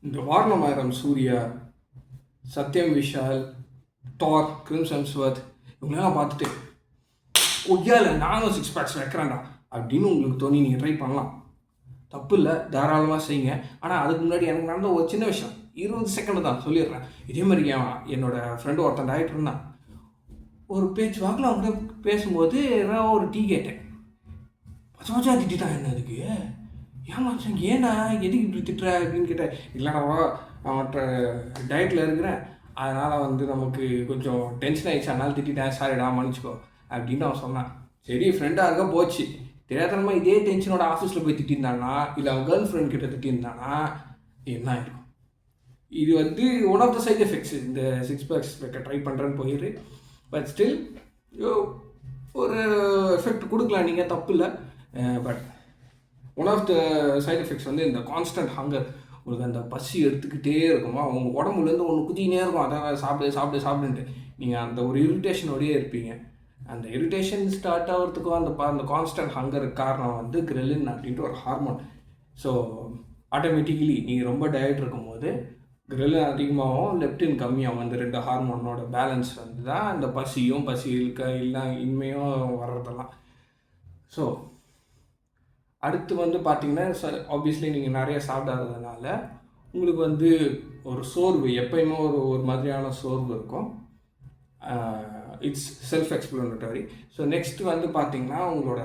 இந்த வாரணமாயிரம் சூர்யா, சத்யம் விஷால், தார், கிரிம்ஸ் ஹெம்ஸ்வர்த் இவங்களெல்லாம் பார்த்துட்டு கொய்யால நானும் சிக்ஸ் பேக்ஸ் வைக்கிறேன்டா அப்படின்னு உங்களுக்கு தோணி நீங்கள் ட்ரை பண்ணலாம். தப்பு இல்லை, தாராளமாக செய்யுங்க. ஆனால் அதுக்கு முன்னாடி எனக்கு நடந்த ஒரு சின்ன விஷயம் 20 செகண்ட் தான் சொல்லிடுறேன். இதே மாதிரி என்னோடய ஃப்ரெண்டு ஒருத்தன் டயட் இருந்தான். ஒரு பேச்சு வாக்கில் அவங்க பேசும்போது நான் ஒரு டீ கேட்டேன். பச்சை திட்டான். என்ன அதுக்கு ஏமாச்சாங்க, ஏன்னா எதுக்கு இப்படி திட்டுற அப்படின்னு கேட்டேன். இல்லைடா அவன்கிட்ட டயட்டில் இருக்கிறேன், அதனால் வந்து நமக்கு கொஞ்சம் டென்ஷன் ஆகிடுச்சு, அதனால் திட்டேன், சாரிடா மன்னிச்சிக்கோ அப்படின்னு அவன் சொன்னான். சரி ஃப்ரெண்டாக இருக்க போச்சு. தெரியாதனமா இதே டென்ஷனோட ஆஃபீஸில் போய் திட்டிருந்தானா இல்லை அவன் கேர்ள் ஃப்ரெண்ட் கிட்ட திட்டிருந்தானா என்ன ஆகிடும்? இது வந்து one of the side effects. இந்த சிக்ஸ் பேக்ஸ் வைக்க ட்ரை பண்ணுறேன்னு போயிடு. பட் ஸ்டில் ஒரு எஃபெக்ட் கொடுக்கலாம், நீங்கள் தப்பு இல்லை. But one of the side effects வந்து இந்த கான்ஸ்டன்ட் ஹங்கர். உங்களுக்கு அந்த பசி எடுத்துக்கிட்டே இருக்குமா, உங்கள் உடம்புலேருந்து ஒன்று குதிக்கினே இருக்கும், அதான் சாப்பிடுன்ட்டு நீங்கள் அந்த ஒரு இரிட்டேஷனோடையே இருப்பீங்க. அந்த இரிட்டேஷன் ஸ்டார்ட் ஆகிறதுக்கும் அந்த கான்ஸ்டன்ட் ஹங்கருக்கு காரணம் வந்து கிரெலின் அப்படின்ட்டு ஒரு ஹார்மோன். ஸோ ஆட்டோமேட்டிக்கலி நீங்கள் ரொம்ப டயட் இருக்கும்போது கிரெலின் அதிகமாகவும் லெப்டின் கம்மியாகும். அந்த ரெண்டு ஹார்மோனோட பேலன்ஸ் வந்து தான் அந்த பசி இல்லை இன்மையும் வர்றதெல்லாம். ஸோ அடுத்து வந்து பார்த்திங்கன்னா ஆப்வியஸ்லி நீங்கள் நிறைய சாப்பிடாததுனால உங்களுக்கு வந்து ஒரு சோர்வு, எப்பயுமே ஒரு மாதிரியான சோர்வு இருக்கும். It's self explanatory. So next வந்து பார்த்திங்கன்னா உங்களோட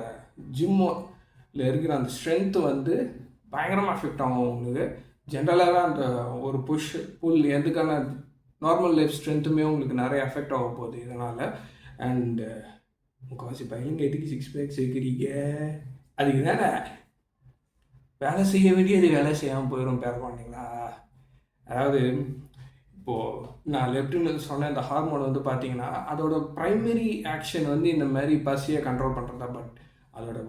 ஜிம்மில் இருக்கிற அந்த ஸ்ட்ரென்த்து வந்து பயங்கரமாக அஃபெக்ட் ஆகும் உங்களுக்கு. ஜென்ரலாகவே அந்த ஒரு புல் எதுக்கான நார்மல் லைஃப் ஸ்ட்ரென்த்துமே உங்களுக்கு நிறைய அஃபெக்ட் ஆக போகுது இதனால். அண்டு முக்கால்வாசி பையங்க எதுக்கு சிக்ஸ் பேக்ஸ் இருக்கிறீங்க? அதுக்கு தானே வேலை செய்ய வேண்டியது வேலை செய்யாமல் போயிடும் பேர் பண்ணிங்களா. அதாவது இப்போது நான் லெப்டின் சொன்ன இந்த ஹார்மோன் வந்து பார்த்தீங்கன்னா அதோட ப்ரைமரி ஆக்ஷன் வந்து இந்த மாதிரி பசியை கண்ட்ரோல் பண்ணுறதா. பட் அதோட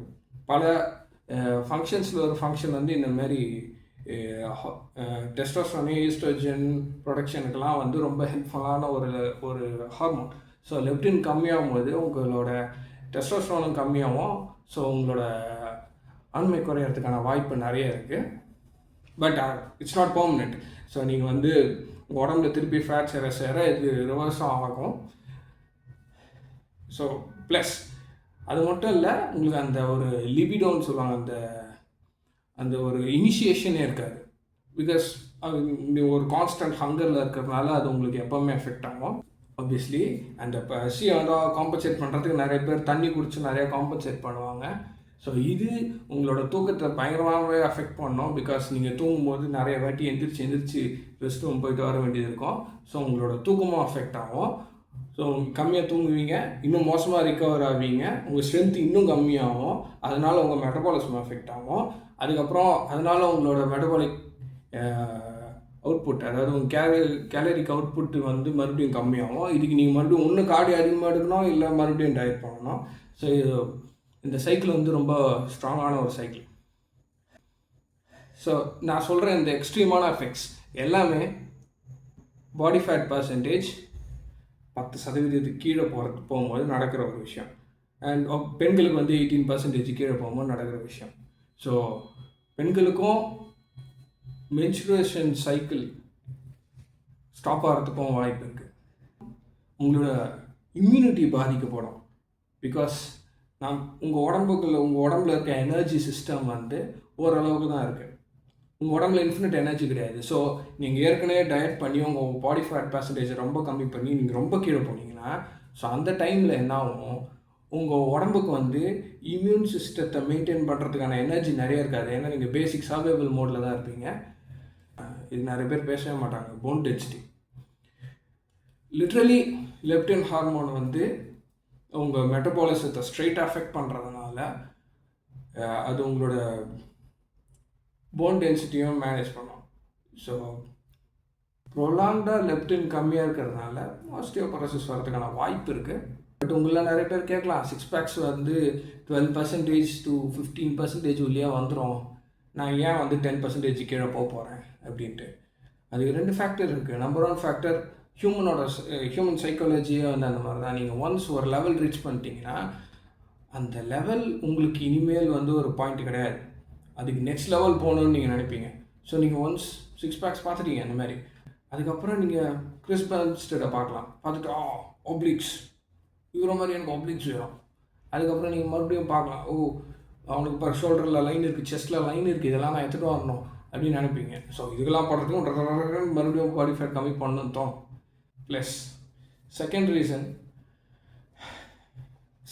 பல ஃபங்க்ஷன்ஸில் ஒரு ஃபங்க்ஷன் வந்து இந்த மாதிரி டெஸ்டோஸ்டெரான், ஈஸ்ட்ரோஜன் ப்ரொடக்ஷனுக்கெல்லாம் வந்து ரொம்ப ஹெல்ப்ஃபுல்லான ஒரு ஹார்மோன். ஸோ லெப்டின் கம்மியாகும் போது உங்களோட டெஸ்டோஸ்டெரானும் கம்மியாகும். ஸோ உங்களோட ஆண்மை குறையிறதுக்கான வாய்ப்பு நிறைய இருக்குது. But it's not permanent. So நீங்கள் வந்து உடம்புல திருப்பி ஃபேட் சேர இது ரிவர்ஸும் ஆகும். ஸோ ப்ளஸ் அது மட்டும் இல்லை, உங்களுக்கு அந்த ஒரு லிபிடோன்னு சொல்லுவாங்க, அந்த ஒரு இனிஷியேஷனே இருக்காது. பிகாஸ் ஒரு கான்ஸ்டன்ட் ஹங்கரில் இருக்கிறதுனால அது உங்களுக்கு எப்போவுமே எஃபெக்ட் ஆகும். ஆப்வியஸ்லி அந்த பசியை வந்து காம்பன்சேட் பண்ணுறதுக்கு நிறைய பேர் தண்ணி குடிச்சு நிறையா காம்பன்சேட் பண்ணுவாங்க. ஸோ இது உங்களோட தூக்கத்தை பயங்கரமாகவே அஃபெக்ட் பண்ணோம். பிகாஸ் நீங்கள் தூங்கும்போது நிறைய வாட்டி எந்திரிச்சு ரெஸ்ட் ரூம் போயிட்டு வர வேண்டியது இருக்கும். ஸோ உங்களோட தூக்கமும் அஃபெக்ட் ஆகும். ஸோ கம்மியாக தூங்குவீங்க, இன்னும் மோசமாக ரிக்கவர் ஆவீங்க, உங்கள் ஸ்ட்ரென்த் இன்னும் கம்மியாகும், அதனால் உங்கள் மெட்டபாலிசம் அஃபெக்ட் ஆகும். அதுக்கப்புறம் அதனால் உங்களோட மெட்டபாலிக் அவுட்புட், அதாவது உங்கள் கேலரிக் அவுட்புட் வந்து மறுபடியும் கம்மியாகும். இதுக்கு நீங்கள் மறுபடியும் ஒன்று கார்டியோ அதிகமாக எடுக்கணும், இல்லை மறுபடியும் டயட் பண்ணணும். ஸோ இந்த சைக்கிள் வந்து ரொம்ப ஸ்ட்ராங்கான ஒரு சைக்கிள். ஸோ நான் சொல்கிற இந்த எக்ஸ்ட்ரீமான எஃபெக்ட்ஸ் எல்லாமே பாடி ஃபேட் பர்சன்டேஜ் 10% கீழே போகும்போது நடக்கிற ஒரு விஷயம். அண்ட் பெண்களுக்கு வந்து 18% கீழே போகும்போது நடக்கிற விஷயம். ஸோ பெண்களுக்கும் மென்சுரேஷன் சைக்கிள் ஸ்டாப் ஆகிறதுக்கும் வாய்ப்பு இருக்குது. உங்களோட இம்யூனிட்டி பாதிக்கப்படும். பிகாஸ் உங்கள் உடம்புல இருக்க எனர்ஜி சிஸ்டம் வந்து ஓரளவுக்கு தான் இருக்குது. உங்கள் உடம்புல இன்ஃபினிட் எனர்ஜி கிடையாது. ஸோ நீங்கள் ஏற்கனவே டயட் பண்ணி உங்கள் பாடி ஃபேட் பர்சன்டேஜை ரொம்ப கம்மி பண்ணி நீங்கள் ரொம்ப கீழே போனீங்கன்னா, ஸோ அந்த டைமில் என்ன ஆகும், உங்கள் உடம்புக்கு வந்து இம்யூன் சிஸ்டத்தை மெயின்டைன் பண்ணுறதுக்கான எனர்ஜி நிறைய இருக்காது. ஏன்னா நீங்கள் பேசிக் சர்வைவல் மோடில் தான் இருப்பீங்க. இது நிறைய பேர் பேசவே மாட்டாங்க, phone density. Literally leptin hormone வந்து உங்கள் மெட்டபாலிசத்தை ஸ்ட்ரெயிட் அஃபெக்ட் பண்ணுறதுனால அது உங்களோட போன் டென்சிட்டியும் மேனேஜ் பண்ணும். ஸோ ப்ரொலாங்டாக லெப்டின் கம்மியாக இருக்கிறதுனால ஆஸ்டியோபரோசிஸ் வரதுக்கான வாய்ப்பு இருக்குது. பட் உங்களில் நிறைய பேர் கேட்கலாம், சிக்ஸ் பேக்ஸ் வந்து 12% to 15% உள்ளே வந்துடும், நான் ஏன் வந்து 10% கீழே போகிறேன் அப்படின்ட்டு. அதுக்கு 2 ஃபேக்டர் இருக்குது. நம்பர் 1 ஃபேக்டர் ஹியூமன் சைக்காலஜியே வந்து அந்த மாதிரி தான். நீங்கள் ஒன்ஸ் ஒரு லெவல் ரீச் பண்ணிட்டீங்கன்னா அந்த லெவல் உங்களுக்கு இனிமேல் வந்து ஒரு பாயிண்ட் கிடையாது, அதுக்கு நெக்ஸ்ட் லெவல் போகணுன்னு நீங்கள் நினைப்பீங்க. ஸோ நீங்கள் ஒன்ஸ் சிக்ஸ் பேக்ஸ் பார்த்துட்டீங்க அந்த மாதிரி, அதுக்கப்புறம் நீங்கள் கிறிஸ் பல்ஸ்டரை பார்க்கலாம். பார்த்துட்டு ஒப்ளிக்ஸ் இவர மாதிரி எனக்கு ஒப்ளிக்ஸ் வேணும். அதுக்கப்புறம் நீங்கள் மறுபடியும் பார்க்கலாம், அவனுக்கு இப்போ ஷோல்டரில் லைன் இருக்குது, செஸ்ட்டில் லைன் இருக்குது, இதெல்லாம் நான் எடுத்துகிட்டு வரணும் அப்படின்னு நினைப்பீங்க. ஸோ இதுக்கெல்லாம் பண்ணுறதுக்கும் மறுபடியும் பாடி ஃபேட் கம்மி பண்ணணும் தோணும். ப்ளஸ் செகண்ட் ரீசன்,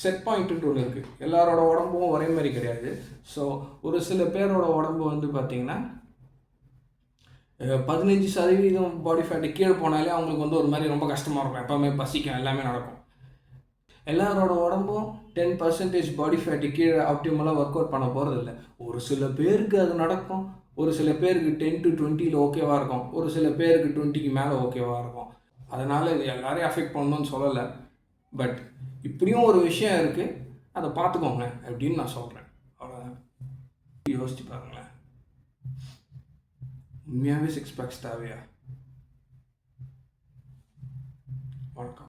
செட் பாயிண்ட்டுன்ட்டு ஒன்று இருக்குது. எல்லாரோட உடம்பும் ஒரே மாதிரி கிடையாது. ஸோ ஒரு சில பேரோட உடம்பு வந்து பார்த்திங்கன்னா 15% பாடி ஃபேட்டு கீழே போனாலே அவங்களுக்கு வந்து ஒரு மாதிரி ரொம்ப கஷ்டமாக இருக்கும், எப்போவுமே பசிக்கும், எல்லாமே நடக்கும். எல்லாரோட உடம்பும் 10% பாடி ஃபேட்டு கீழே ஆப்டிமலாக ஒர்க் அவுட் பண்ண போகிறது இல்லை. ஒரு சில பேருக்கு அது நடக்கும், ஒரு சில பேருக்கு 10 to 20 ஓகேவாக இருக்கும், ஒரு சில பேருக்கு 20க்கு மேலே ஓகேவாக இருக்கும். அதனால் இது எல்லாரையும் அஃபெக்ட் பண்ணணும்னு சொல்லலை. பட் இப்படியும் ஒரு விஷயம் இருக்குது, அதை பார்த்துக்கோங்க அப்படின்னு நான் சொல்கிறேன். அவ்வளோதான். யோசிச்சு பாருங்களேன், உண்மையாகவே சிக்ஸ் பேக்ஸ் தேவையா? வணக்கம்.